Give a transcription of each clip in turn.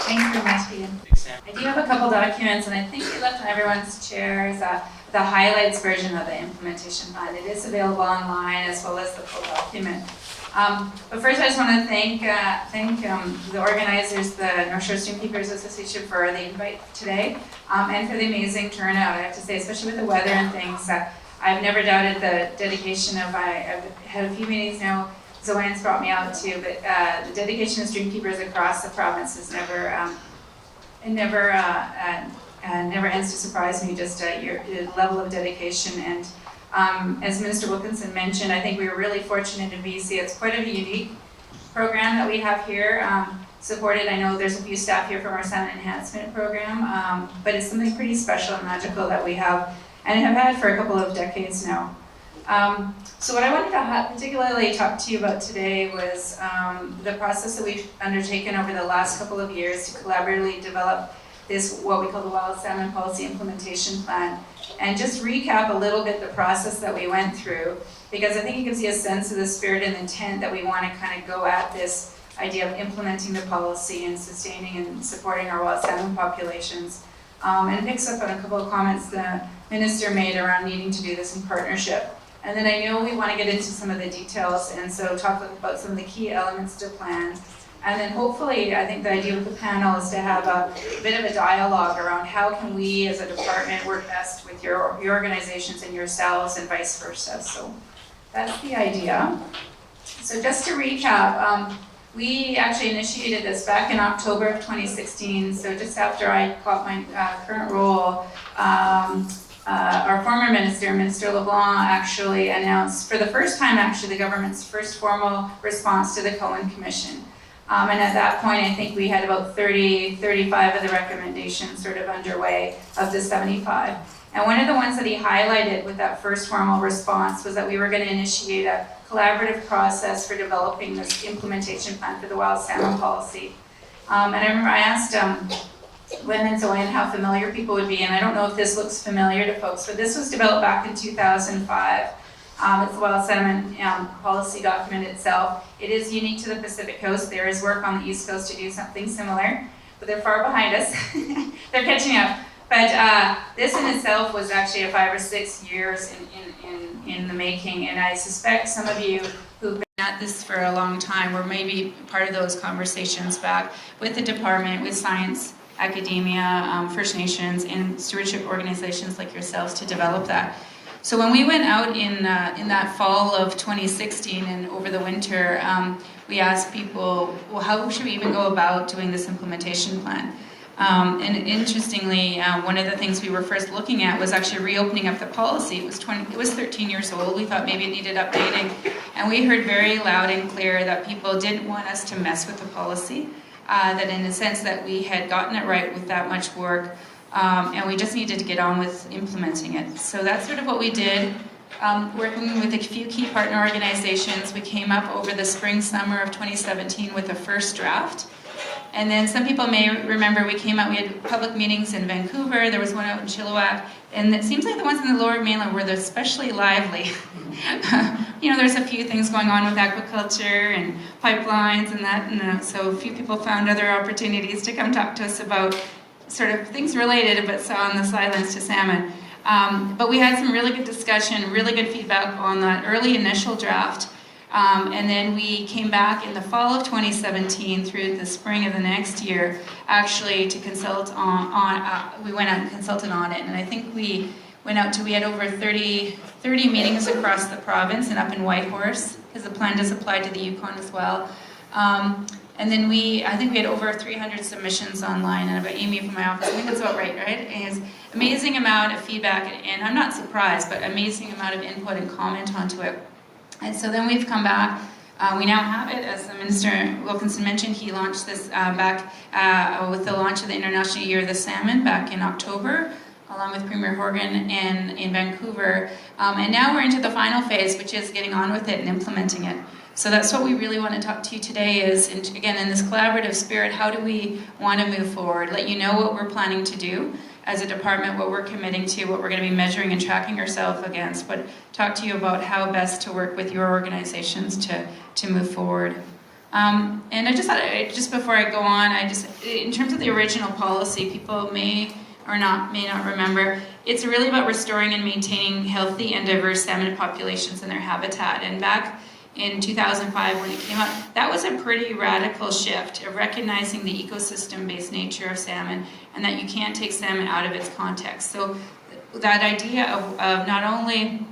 Thanks very much, Ian. I do have a couple documents, and I think we left on everyone's chairs the highlights version of the implementation plan. It is available online as well as the full document. But first, I just want to thank the organizers, the North Shore Streamkeepers Association, for the invite today, and for the amazing turnout. I have to say, especially with the weather and things, I've never doubted the dedication of. I've had a few meetings now. Zoanne's brought me out too, but the dedication of streamkeepers across the province is never ends to surprise me. Just your level of dedication, and as Minister Wilkinson mentioned, I think we were really fortunate in BC. It's quite a unique program that we have here. Supported, I know there's a few staff here from our Salmon Enhancement Program, but it's something pretty special and magical that we have and have had for a couple of decades now. So what I wanted to particularly talk to you about today was the process that we've undertaken over the last couple of years to collaboratively develop this, what we call the Wild Salmon Policy Implementation Plan, and just recap a little bit the process that we went through, because I think it gives you a sense of the spirit and intent that we want to kind of go at this idea of implementing the policy and sustaining and supporting our wild salmon populations. And it picks up on a couple of comments the Minister made around needing to do this in partnership. And then I know we want to get into some of the details, and so talk about some of the key elements to the plan. And then hopefully, I think the idea with the panel is to have a bit of a dialogue around how can we as a department work best with your organizations and yourselves and vice versa. So that's the idea. So just to recap, we actually initiated this back in October of 2016. So just after I got my current role, our former minister, Minister LeBlanc, actually announced for the first time, the government's first formal response to the Cohen Commission. And at that point, I think we had about 35 of the recommendations sort of underway of the 75. And one of the ones that he highlighted with that first formal response was that we were going to initiate a collaborative process for developing this implementation plan for the wild salmon policy. And I remember I asked Lynn and Zoe how familiar people would be, and I don't know if this looks familiar to folks, but this was developed back in 2005. It's the Wild Salmon policy document itself. It is unique to the Pacific Coast. There is work on the East Coast to do something similar, but they're far behind us. They're catching up. But this in itself was actually 5 or 6 years in the making, and I suspect some of you who've been at this for a long time were maybe part of those conversations back with the department, with science, academia, First Nations, and stewardship organizations like yourselves to develop that. So when we went out in that fall of 2016 and over the winter, we asked people, well, how should we even go about doing this implementation plan? And interestingly, one of the things we were first looking at was actually reopening up the policy. It was 13 years old. We thought maybe it needed updating. And we heard very loud and clear that people didn't want us to mess with the policy, that in a sense that we had gotten it right with that much work, and we just needed to get on with implementing it. So that's sort of what we did. Working with a few key partner organizations, we came up over the spring, summer of 2017 with a first draft. And then some people may remember we had public meetings in Vancouver, there was one out in Chilliwack, and it seems like the ones in the Lower Mainland were especially lively. There's a few things going on with aquaculture and pipelines and that, and so a few people found other opportunities to come talk to us about sort of things related, but so on the sidelines to salmon. But we had some really good discussion, really good feedback on that early initial draft. And then we came back in the fall of 2017 through the spring of the next year, actually to consult we went out and consulted on it. And I think we had over 30 meetings across the province and up in Whitehorse, because the plan does apply to the Yukon as well. And then I think we had over 300 submissions online, and about Amy from my office, I think that's about right? And it's amazing amount of feedback, and I'm not surprised, but amazing amount of input and comment onto it. And so then we've come back. We now have it, as the Minister Wilkinson mentioned. He launched this back with the launch of the International Year of the Salmon back in October, along with Premier Horgan in Vancouver. And now we're into the final phase, which is getting on with it and implementing it. So that's what we really want to talk to you today is, again, in this collaborative spirit, how do we want to move forward? Let you know what we're planning to do, as a department, what we're committing to, what we're going to be measuring and tracking ourselves against, but talk to you about how best to work with your organizations to move forward. And I just thought, just before I go on, in terms of the original policy, people may not remember, it's really about restoring and maintaining healthy and diverse salmon populations in their habitat. And back in 2005 when it came out, that was a pretty radical shift of recognizing the ecosystem-based nature of salmon and that you can't take salmon out of its context. So that idea of not only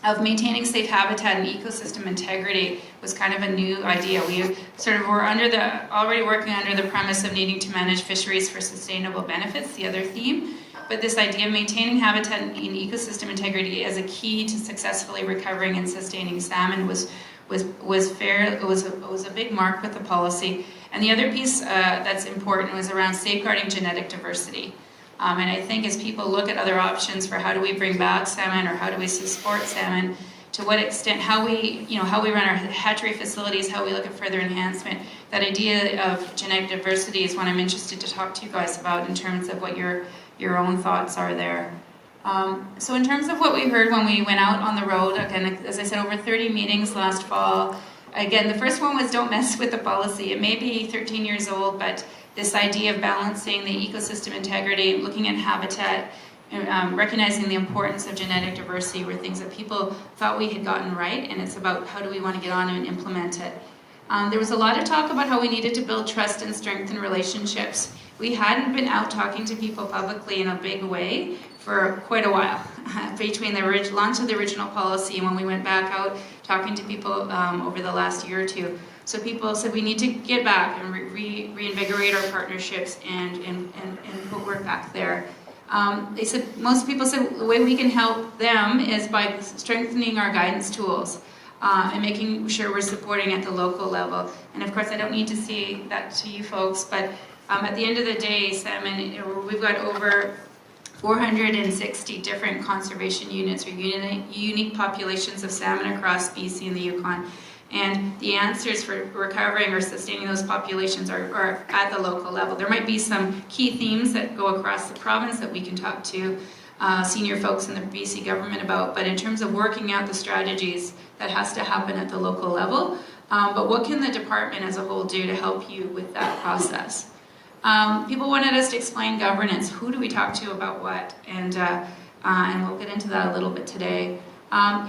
of maintaining safe habitat and ecosystem integrity was kind of a new idea. We sort of were already working under the premise of needing to manage fisheries for sustainable benefits, the other theme. But this idea of maintaining habitat and ecosystem integrity as a key to successfully recovering and sustaining salmon was a big mark with the policy. And the other piece that's important was around safeguarding genetic diversity. And I think as people look at other options for how do we bring back salmon or how do we support salmon, to what extent, how we run our hatchery facilities, how we look at further enhancement, that idea of genetic diversity is what I'm interested to talk to you guys about in terms of what your own thoughts are there. So in terms of what we heard when we went out on the road, again, as I said, over 30 meetings last fall. Again, the first one was don't mess with the policy. It may be 13 years old, but this idea of balancing the ecosystem integrity, looking at habitat, recognizing the importance of genetic diversity were things that people thought we had gotten right, and it's about how do we want to get on and implement it. There was a lot of talk about how we needed to build trust and strengthen relationships. We hadn't been out talking to people publicly in a big way for quite a while, between the launch of the original policy and when we went back out talking to people over the last year or two. So people said we need to get back and reinvigorate our partnerships and put work back there. They said, most people said the way we can help them is by strengthening our guidance tools and making sure we're supporting at the local level. And of course, I don't need to say that to you folks, but at the end of the day, salmon, we've got over 460 different conservation units or unique populations of salmon across BC and the Yukon. And the answers for recovering or sustaining those populations are at the local level. There might be some key themes that go across the province that we can talk to senior folks in the BC government about, but in terms of working out the strategies, that has to happen at the local level. But what can the department as a whole do to help you with that process? People wanted us to explain governance. Who do we talk to about what? And we'll get into that a little bit today.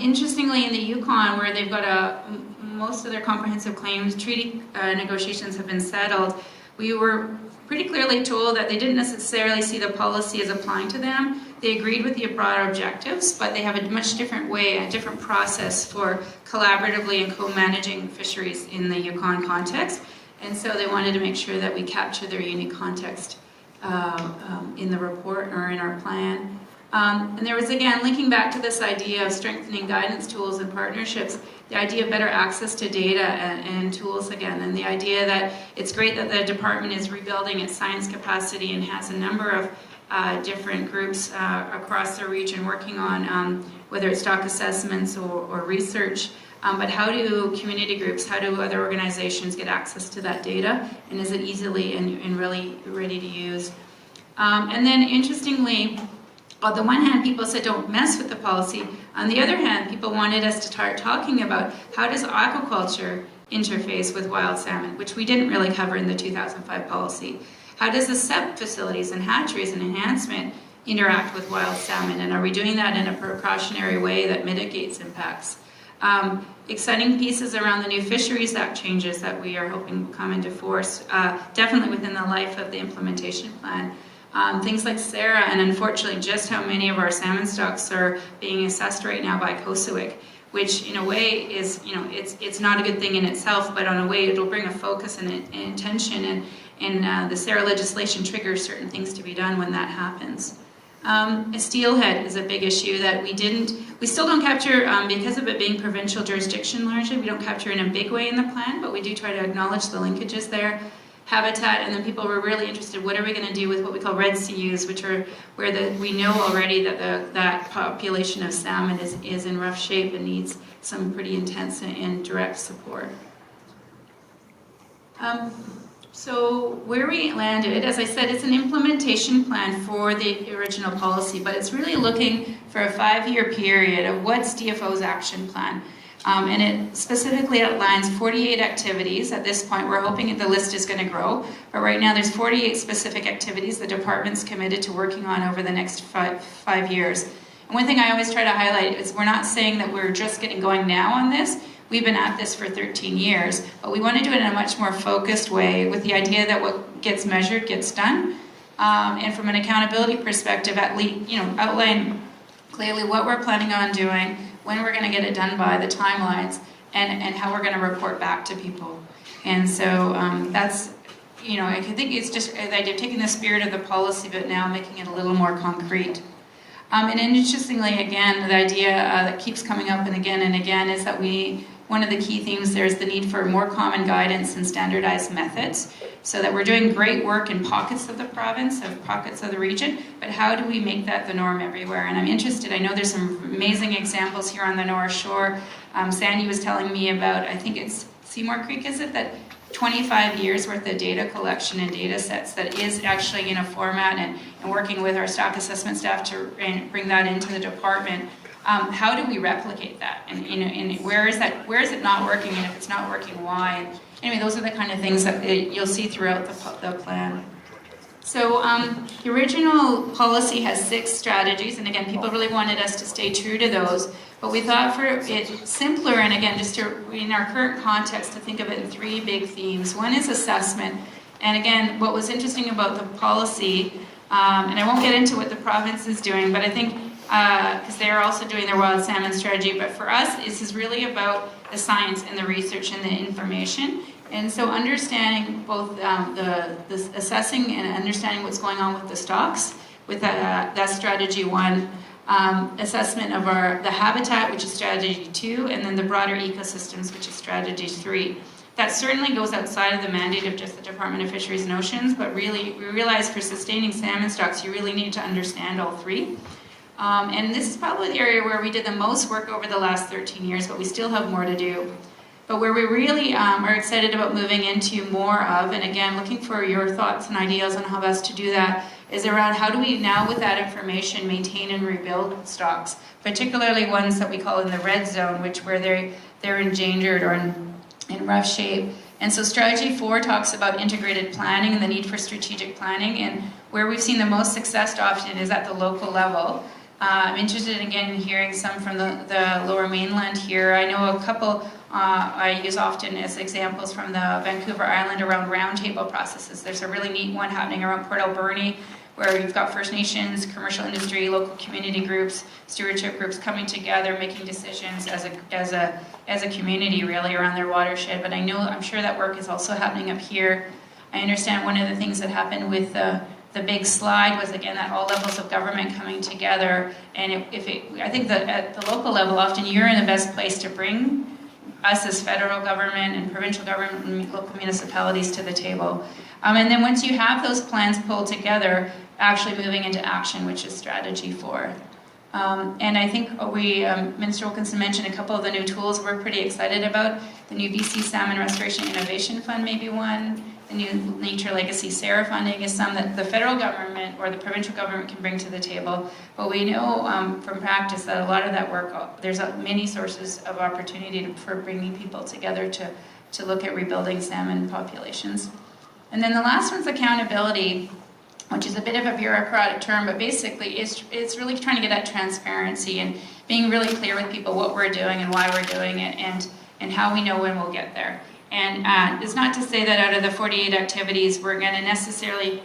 Interestingly, in the Yukon, where they've got most of their comprehensive claims treaty negotiations have been settled, we were pretty clearly told that they didn't necessarily see the policy as applying to them. They agreed with the broader objectives, but they have a much different way, a different process for collaboratively and co-managing fisheries in the Yukon context. And so they wanted to make sure that we capture their unique context in the report or in our plan. And there was, again, linking back to this idea of strengthening guidance tools and partnerships, the idea of better access to data and tools again, and the idea that it's great that the department is rebuilding its science capacity and has a number of different groups across the region working on whether it's stock assessments or research. But how do community groups, how do other organizations get access to that data? And is it easily and really ready to use? And then interestingly, on the one hand, people said don't mess with the policy. On the other hand, people wanted us to start talking about how does aquaculture interface with wild salmon, which we didn't really cover in the 2005 policy. How does the SEP facilities and hatcheries and enhancement interact with wild salmon? And are we doing that in a precautionary way that mitigates impacts? Exciting pieces around the new Fisheries Act changes that we are hoping will come into force, definitely within the life of the implementation plan. Things like Sarah, and unfortunately just how many of our salmon stocks are being assessed right now by COSUIC, which in a way is, it's not a good thing in itself, but on a way it'll bring a focus and attention, and the Sarah legislation triggers certain things to be done when that happens. Steelhead is a big issue that we still don't capture, because of it being provincial jurisdiction largely, we don't capture in a big way in the plan, but we do try to acknowledge the linkages there. Habitat, and then people were really interested, what are we going to do with what we call red CUs, which are where we know already that that population of salmon is in rough shape and needs some pretty intense and direct support. So where we landed, as I said, it's an implementation plan for the original policy, but it's really looking for a 5-year period of what's DFO's action plan. And it specifically outlines 48 activities. At this point, we're hoping the list is going to grow, but right now there's 48 specific activities the department's committed to working on over the next five years. And one thing I always try to highlight is we're not saying that we're just getting going now on this. We've been at this for 13 years, but we want to do it in a much more focused way with the idea that what gets measured gets done. And from an accountability perspective, outline clearly what we're planning on doing, when we're going to get it done by, the timelines, and how we're going to report back to people. And so that's, I think it's just the idea of taking the spirit of the policy, but now making it a little more concrete. And interestingly, again, the idea that keeps coming up and again is that one of the key themes there is the need for more common guidance and standardized methods, so that we're doing great work in pockets of the province, pockets of the region, but how do we make that the norm everywhere? And I'm interested, I know there's some amazing examples here on the North Shore. Sandy was telling me about, I think it's Seymour Creek, is it, that 25 years worth of data collection and data sets that is actually in a format, and working with our stock assessment staff to bring that into the department. How do we replicate that? And where is it not working? And if it's not working, why? And anyway, those are the kind of things that you'll see throughout the plan. So the original policy has 6 strategies, and again, people really wanted us to stay true to those. But we thought for it simpler, and again, just in our current context, to think of it in 3 big themes. One is assessment. And again, what was interesting about the policy, and I won't get into what the province is doing, but I think because they're also doing their wild salmon strategy, but for us, this is really about the science and the research and the information. And so understanding both the assessing and understanding what's going on with the stocks, with that's strategy 1, assessment of the habitat, which is strategy 2, and then the broader ecosystems, which is strategy 3. That certainly goes outside of the mandate of just the Department of Fisheries and Oceans, but really we realize for sustaining salmon stocks, you really need to understand all 3. And this is probably the area where we did the most work over the last 13 years, but we still have more to do. But where we really are excited about moving into more of, and again, looking for your thoughts and ideas on how best to do that, is around how do we now, with that information, maintain and rebuild stocks, particularly ones that we call in the red zone, where they're endangered or in rough shape. And so strategy 4 talks about integrated planning and the need for strategic planning, and where we've seen the most success often is at the local level. I'm interested again in hearing some from the Lower Mainland here. I know a couple I use often as examples from the Vancouver Island around roundtable processes. There's a really neat one happening around Port Alberni, where you've got First Nations, commercial industry, local community groups, stewardship groups coming together, making decisions as a community really around their watershed. But I'm sure that work is also happening up here. I understand one of the things that happened with the big slide was, again, that all levels of government coming together. And I think that at the local level, often you're in the best place to bring us as federal government and provincial government and local municipalities to the table. And then once you have those plans pulled together, actually moving into action, which is strategy 4. And I think Minister Wilkinson mentioned a couple of the new tools we're pretty excited about. The new BC Salmon Restoration Innovation Fund may be one. The new Nature Legacy Sarah funding is some that the federal government or the provincial government can bring to the table. But we know from practice that a lot of that work, there's many sources of opportunity for bringing people together to look at rebuilding salmon populations. And then the last one's accountability, which is a bit of a bureaucratic term, but basically it's really trying to get at transparency and being really clear with people what we're doing and why we're doing it and how we know when we'll get there. And it's not to say that out of the 48 activities we're going to necessarily,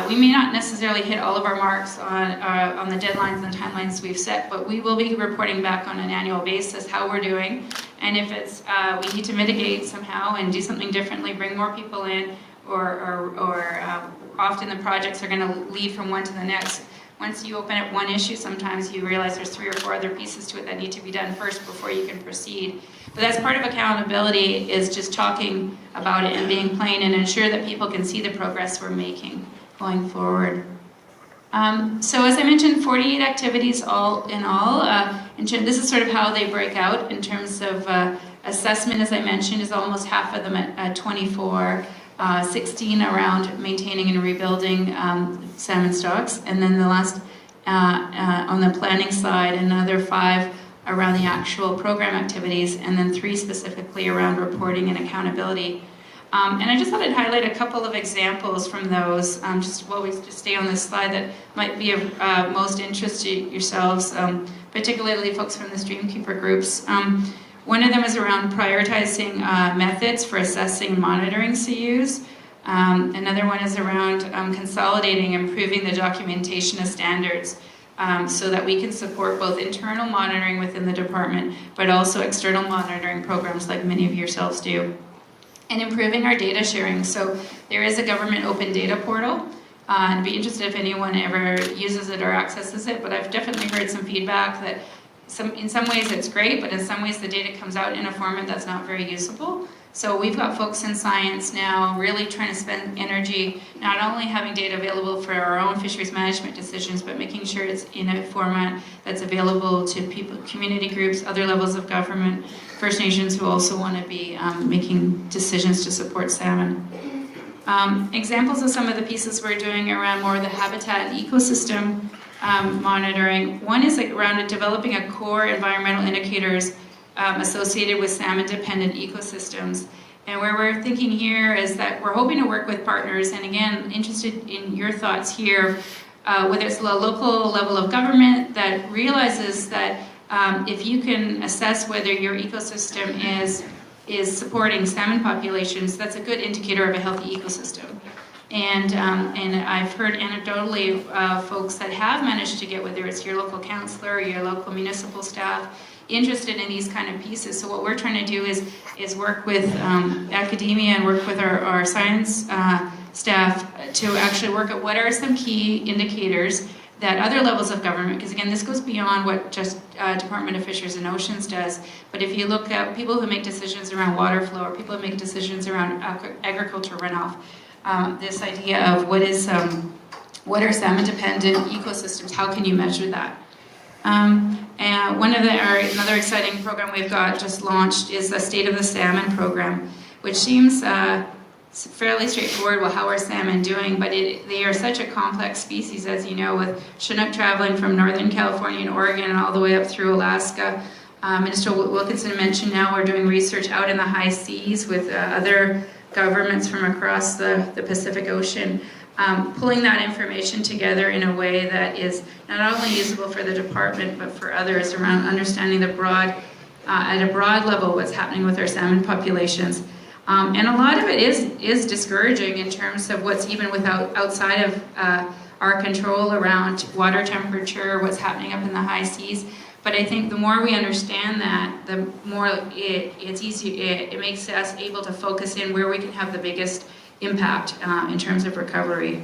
we may not necessarily hit all of our marks on the deadlines and timelines we've set, but we will be reporting back on an annual basis how we're doing. And if it's we need to mitigate somehow and do something differently, bring more people in, or often the projects are going to lead from one to the next. Once you open up one issue, sometimes you realize there's 3 or 4 other pieces to it that need to be done first before you can proceed. But that's part of accountability, is just talking about it and being plain and ensure that people can see the progress we're making going forward. So as I mentioned, 48 activities all in all. This is sort of how they break out in terms of Assessment, as I mentioned, is almost half of them at 24, 16 around maintaining and rebuilding salmon stocks, and then the last on the planning side, another 5 around the actual program activities, and then 3 specifically around reporting and accountability. And I just thought I'd highlight a couple of examples from those, just while we just stay on this slide, that might be of most interest to yourselves, particularly folks from the Streamkeeper groups. One of them is around prioritizing methods for assessing and monitoring CUs. Another one is around consolidating and improving the documentation of standards so that we can support both internal monitoring within the department, but also external monitoring programs like many of yourselves do. And improving our data sharing. So there is a government open data portal. I'd be interested if anyone ever uses it or accesses it, but I've definitely heard some feedback that in some ways it's great, but in some ways the data comes out in a format that's not very usable. So we've got folks in science now really trying to spend energy not only having data available for our own fisheries management decisions, but making sure it's in a format that's available to people, community groups, other levels of government, First Nations who also want to be making decisions to support salmon. Examples of some of the pieces we're doing around more of the habitat and ecosystem monitoring. One is around developing a core environmental indicators associated with salmon-dependent ecosystems. And where we're thinking here is that we're hoping to work with partners, and again, interested in your thoughts here, whether it's a local level of government that realizes that if you can assess whether your ecosystem is supporting salmon populations, that's a good indicator of a healthy ecosystem. And I've heard anecdotally folks that have managed to get, whether it's your local councillor or your local municipal staff, interested in these kind of pieces. So what we're trying to do is work with academia and work with our science staff to actually work at what are some key indicators that other levels of government, because again, this goes beyond what just Department of Fisheries and Oceans does, but if you look at people who make decisions around water flow or people who make decisions around agriculture runoff, this idea of what are salmon-dependent ecosystems, how can you measure that? And another exciting program we've got just launched is the State of the Salmon program, which seems fairly straightforward. Well, how are salmon doing? But they are such a complex species, as you know, with Chinook traveling from Northern California and Oregon and all the way up through Alaska. Minister Wilkinson mentioned now we're doing research out in the high seas with other governments from across the Pacific Ocean. Pulling that information together in a way that is not only usable for the department but for others around understanding at a broad level what's happening with our salmon populations. And a lot of it is discouraging in terms of what's even outside of our control around water temperature, what's happening up in the high seas. But I think the more we understand that, the more it makes us able to focus in where we can have the biggest impact in terms of recovery.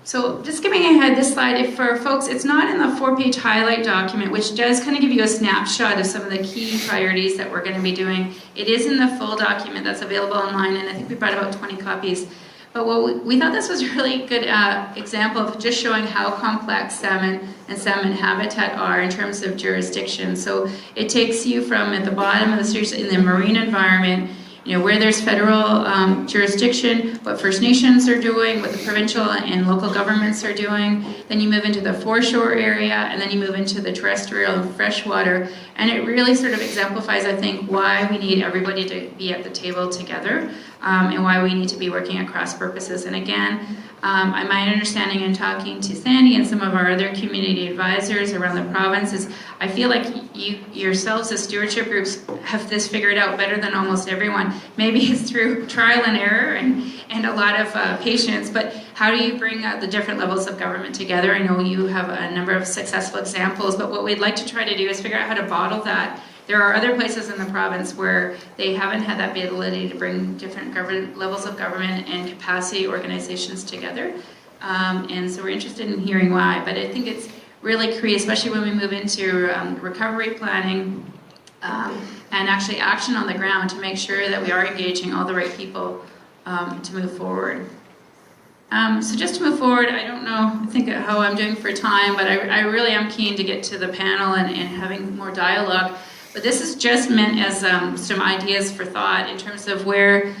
So just skipping ahead this slide, for folks, it's not in the 4-page highlight document, which does kind of give you a snapshot of some of the key priorities that we're going to be doing. It is in the full document that's available online, and I think we brought about 20 copies. But we thought this was a really good example of just showing how complex salmon and salmon habitat are in terms of jurisdiction. So it takes you from at the bottom of the series in the marine environment, where there's federal jurisdiction, what First Nations are doing, what the provincial and local governments are doing. Then you move into the foreshore area, and then you move into the terrestrial and freshwater. And it really sort of exemplifies, I think, why we need everybody to be at the table together and why we need to be working across purposes. And again, my understanding in talking to Sandy and some of our other community advisors around the province is I feel like you yourselves as stewardship groups have this figured out better than almost everyone. Maybe it's through trial and error and a lot of patience, but how do you bring the different levels of government together? I know you have a number of successful examples, but what we'd like to try to do is figure out how to bottle that. There are other places in the province where they haven't had that ability to bring different levels of government and capacity organizations together. And so we're interested in hearing why. But I think it's really key, especially when we move into recovery planning and actually action on the ground to make sure that we are engaging all the right people to move forward. So just to move forward, I don't know, I think how I'm doing for time, but I really am keen to get to the panel and having more dialogue. But this is just meant as some ideas for thought in terms of where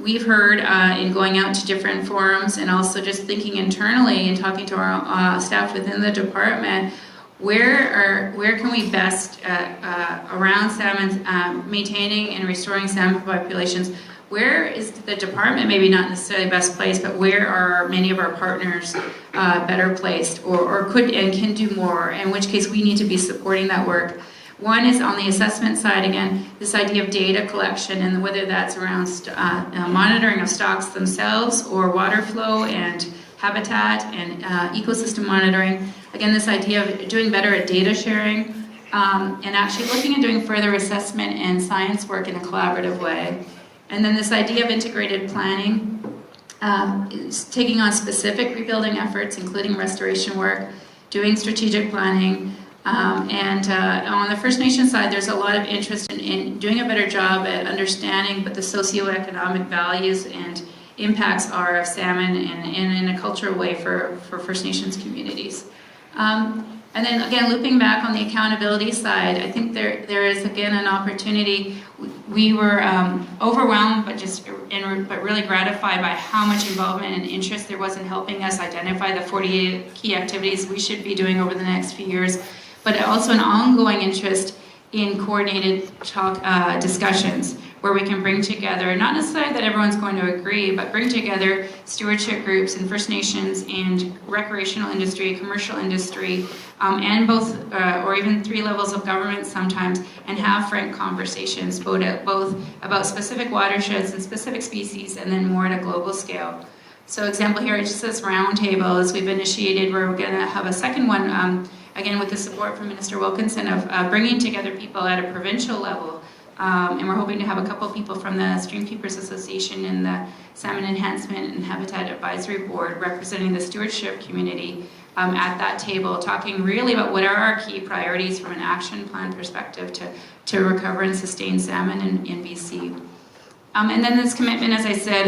we've heard in going out to different forums, and also just thinking internally and talking to our staff within the department, where can we best, around salmon, maintaining and restoring salmon populations, where is the department maybe not necessarily best placed, but where are many of our partners better placed, or could and can do more, in which case we need to be supporting that work. One is on the assessment side, again, this idea of data collection, and whether that's around monitoring of stocks themselves, or water flow and habitat and ecosystem monitoring. Again, this idea of doing better at data sharing, and actually looking at doing further assessment and science work in a collaborative way. And then this idea of integrated planning, is taking on specific rebuilding efforts, including restoration work, doing strategic planning, and on the First Nation side, there's a lot of interest in doing a better job at understanding what the socioeconomic values and impacts are of salmon, and in a cultural way for First Nations communities. And then again, looping back on the accountability side, I think there is again an opportunity. We were overwhelmed, but really gratified by how much involvement and interest there was in helping us identify the 48 key activities we should be doing over the next few years, but also an ongoing interest in coordinated discussions where we can bring together, not necessarily that everyone's going to agree, but bring together stewardship groups and First Nations and recreational industry, commercial industry, and both, or even 3 levels of government sometimes, and have frank conversations, both about specific watersheds and specific species, and then more at a global scale. So example here, it just says roundtable, as we've initiated, we're gonna have a second one, again with the support from Minister Wilkinson, of bringing together people at a provincial level. And we're hoping to have a couple people from the Streamkeepers Association and the Salmon Enhancement and Habitat Advisory Board representing the stewardship community at that table, talking really about what are our key priorities from an action plan perspective to recover and sustain salmon in BC. And then this commitment, as I said,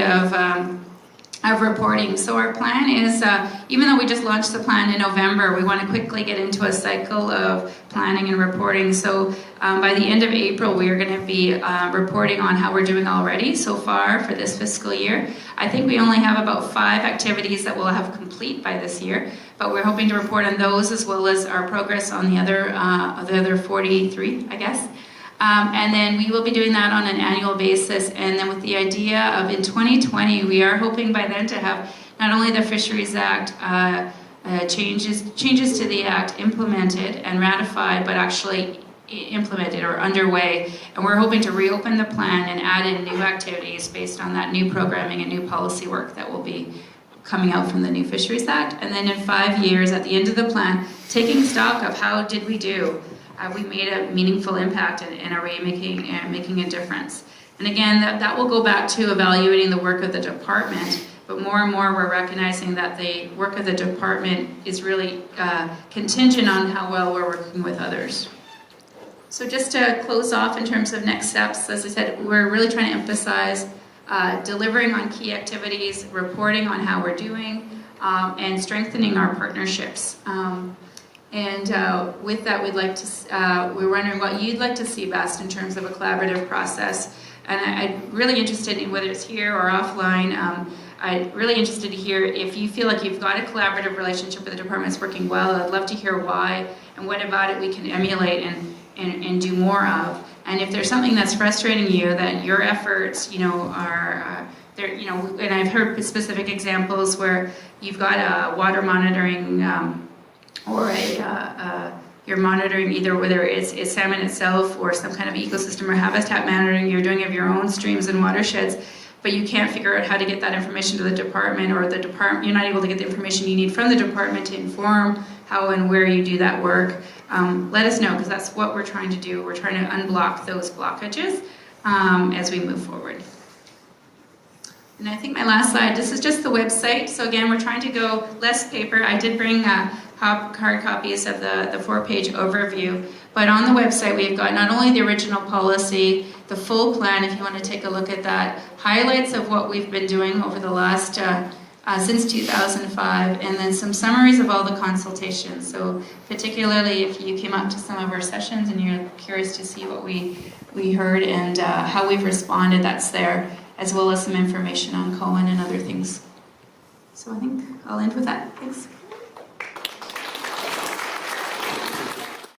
of reporting. So our plan is, even though we just launched the plan in November, we want to quickly get into a cycle of planning and reporting. So by the end of April, we are going to be reporting on how we're doing already so far for this fiscal year. I think we only have about 5 activities that we'll have complete by this year, but we're hoping to report on those as well as our progress on the other 43, I guess. And then we will be doing that on an annual basis, and then with the idea of in 2020, we are hoping by then to have not only the Fisheries Act changes to the Act implemented and ratified, but actually implemented or underway. And we're hoping to reopen the plan and add in new activities based on that new programming and new policy work that will be coming out from the new Fisheries Act. And then in 5 years, at the end of the plan, taking stock of how did we do. We made a meaningful impact, and are we making a difference? And again, that will go back to evaluating the work of the department, but more and more we're recognizing that the work of the department is really contingent on how well we're working with others. So just to close off in terms of next steps, as I said, we're really trying to emphasize delivering on key activities, reporting on how we're doing, and strengthening our partnerships. And with that, we're wondering what you'd like to see best in terms of a collaborative process. And I'm really interested in whether it's here or offline. I'm really interested to hear if you feel like you've got a collaborative relationship with the department that's working well. I'd love to hear why and what about it we can emulate and do more of. And if there's something that's frustrating you, that your efforts, are there, and I've heard specific examples where you've got a water monitoring. Or you're monitoring either whether it's salmon itself or some kind of ecosystem or habitat monitoring you're doing of your own streams and watersheds, but you can't figure out how to get that information to the department, or the department, you're not able to get the information you need from the department to inform how and where you do that work. Let us know, because that's what we're trying to do. We're trying to unblock those blockages as we move forward. And I think my last slide, this is just the website. So again, we're trying to go less paper. I did bring hard copies of the 4-page overview, but on the website we've got not only the original policy, the full plan if you want to take a look at that, highlights of what we've been doing over the last since 2005, and then some summaries of all the consultations. So particularly if you came up to some of our sessions and you're curious to see what we heard and how we've responded, that's there, as well as some information on Cohen and other things. So I think I'll end with that. Thanks.